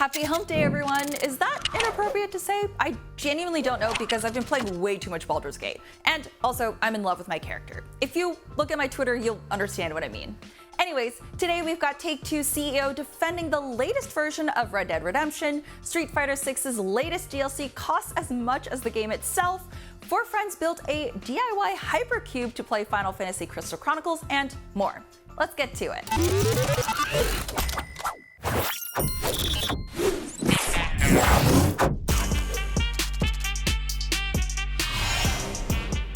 Happy hump day, everyone. Is that inappropriate to say? I genuinely don't know because I've been playing way too much Baldur's Gate. And also, I'm in love with my character. If you look at my Twitter, you'll understand what I mean. Anyways, today we've got Take-Two CEO defending the latest version of Red Dead Redemption, Street Fighter 6's latest DLC costs as much as the game itself, 4 friends built a DIY hypercube to play Final Fantasy Crystal Chronicles, and more. Let's get to it.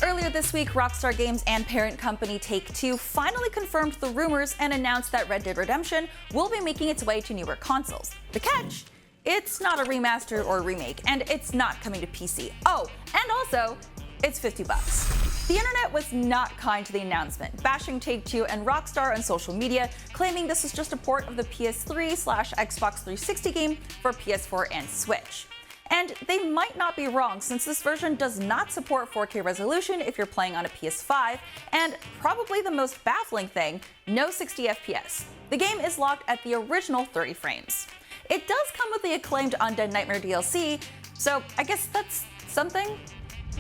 Earlier this week, Rockstar Games and parent company Take-Two finally confirmed the rumors and announced that Red Dead Redemption will be making its way to newer consoles. The catch? It's not a remaster or remake, and it's not coming to PC. Oh, and also, it's $50. The internet was not kind to the announcement, bashing Take-Two and Rockstar on social media, claiming this was just a port of the PS3/Xbox 360 game for PS4 and Switch. And they might not be wrong, since this version does not support 4K resolution if you're playing on a PS5, and probably the most baffling thing, no 60 FPS. The game is locked at the original 30 frames. It does come with the acclaimed Undead Nightmare DLC, so I guess that's something?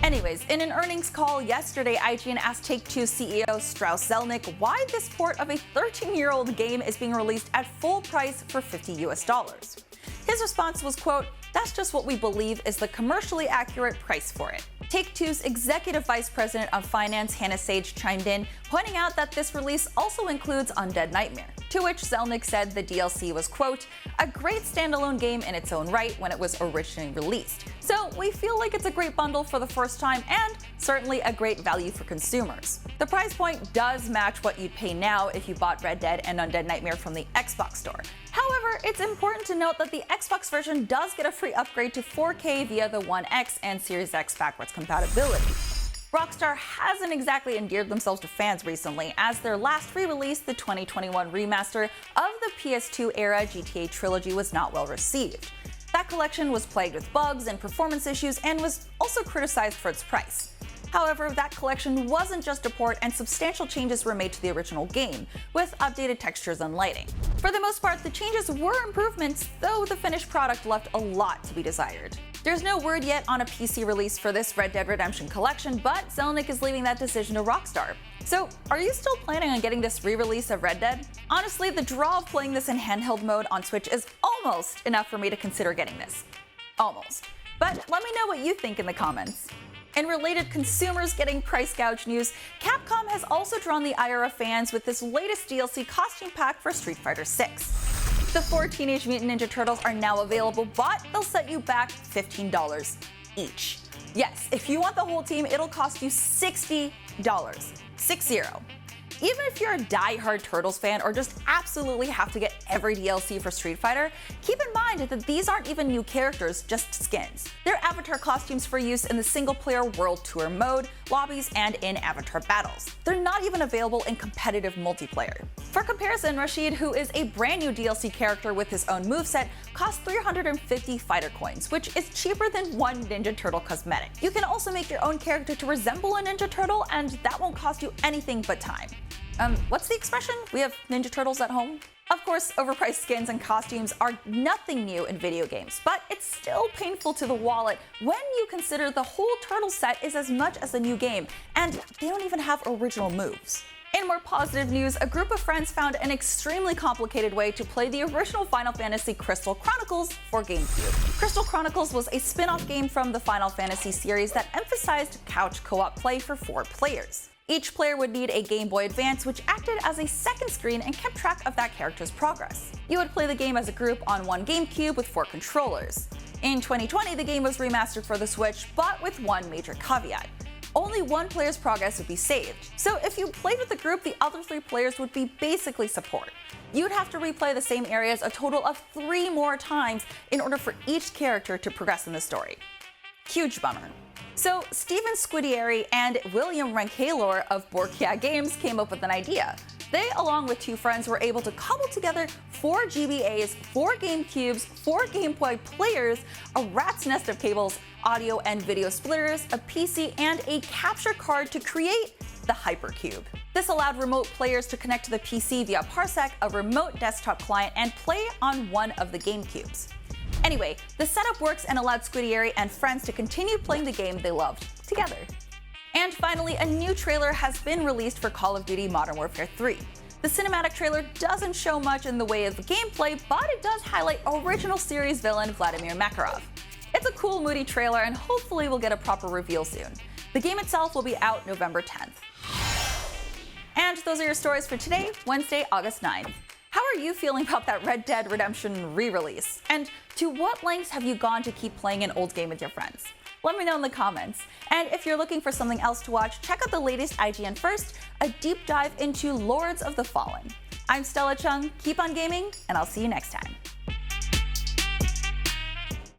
Anyways, in an earnings call yesterday, IGN asked Take-Two CEO Strauss Zelnick why this port of a 13-year-old game is being released at full price for $50. His response was, quote, "That's just what we believe is the commercially accurate price for it." Take-Two's Executive Vice President of Finance, Hannah Sage, chimed in, pointing out that this release also includes Undead Nightmare, to which Zelnick said the DLC was, quote, "a great standalone game in its own right when it was originally released. So we feel like it's a great bundle for the first time and certainly a great value for consumers." The price point does match what you'd pay now if you bought Red Dead and Undead Nightmare from the Xbox store. However, it's important to note that the Xbox version does get a free upgrade to 4K via the One X and Series X backwards compatibility. Rockstar hasn't exactly endeared themselves to fans recently, as their last re-release, the 2021 remaster of the PS2 era GTA trilogy, was not well received. That collection was plagued with bugs and performance issues and was also criticized for its price. However, that collection wasn't just a port, and substantial changes were made to the original game, with updated textures and lighting. For the most part, the changes were improvements, though the finished product left a lot to be desired. There's no word yet on a PC release for this Red Dead Redemption collection, but Zelnick is leaving that decision to Rockstar. So, are you still planning on getting this re-release of Red Dead? Honestly, the draw of playing this in handheld mode on Switch is almost enough for me to consider getting this. Almost. But let me know what you think in the comments. In related consumers getting price gouge news, Capcom has also drawn the ire of fans with this latest DLC costume pack for Street Fighter 6. The 4 Teenage Mutant Ninja Turtles are now available, but they'll set you back $15 each. Yes, if you want the whole team, it'll cost you $60. 60. Even if you're a die-hard Turtles fan or just absolutely have to get every DLC for Street Fighter, keep in mind that these aren't even new characters, just skins. They're avatar costumes for use in the single-player World Tour mode, lobbies, and in avatar battles. They're not even available in competitive multiplayer. For comparison, Rashid, who is a brand new DLC character with his own moveset, costs 350 fighter coins, which is cheaper than one Ninja Turtle cosmetic. You can also make your own character to resemble a Ninja Turtle, and that won't cost you anything but time. What's the expression? We have Ninja Turtles at home? Of course, overpriced skins and costumes are nothing new in video games, but it's still painful to the wallet when you consider the whole Turtle set is as much as a new game, and they don't even have original moves. In more positive news, a group of friends found an extremely complicated way to play the original Final Fantasy Crystal Chronicles for GameCube. Crystal Chronicles was a spin-off game from the Final Fantasy series that emphasized couch co-op play for 4 players. Each player would need a Game Boy Advance, which acted as a second screen and kept track of that character's progress. You would play the game as a group on one GameCube with 4 controllers. In 2020, the game was remastered for the Switch, but with one major caveat. Only one player's progress would be saved. So if you played with a group, the other 3 players would be basically support. You'd have to replay the same areas a total of 3 more times in order for each character to progress in the story. Huge bummer. So Steven Scudieri and William Rankalor of Borkia Games came up with an idea. They, along with 2 friends, were able to cobble together 4 GBAs, 4 GameCubes, 4 Game Boy players, a rat's nest of cables, audio and video splitters, a PC, and a capture card to create the Hypercube. This allowed remote players to connect to the PC via Parsec, a remote desktop client, and play on one of the GameCubes. Anyway, the setup works and allowed Squiddieri and friends to continue playing the game they loved together. And finally, a new trailer has been released for Call of Duty Modern Warfare 3. The cinematic trailer doesn't show much in the way of gameplay, but it does highlight original series villain Vladimir Makarov. It's a cool, moody trailer, and hopefully we'll get a proper reveal soon. The game itself will be out November 10th. And those are your stories for today, Wednesday, August 9th. How are you feeling about that Red Dead Redemption re-release? And to what lengths have you gone to keep playing an old game with your friends? Let me know in the comments. And if you're looking for something else to watch, check out the latest IGN First, a deep dive into Lords of the Fallen. I'm Stella Chung, keep on gaming, and I'll see you next time.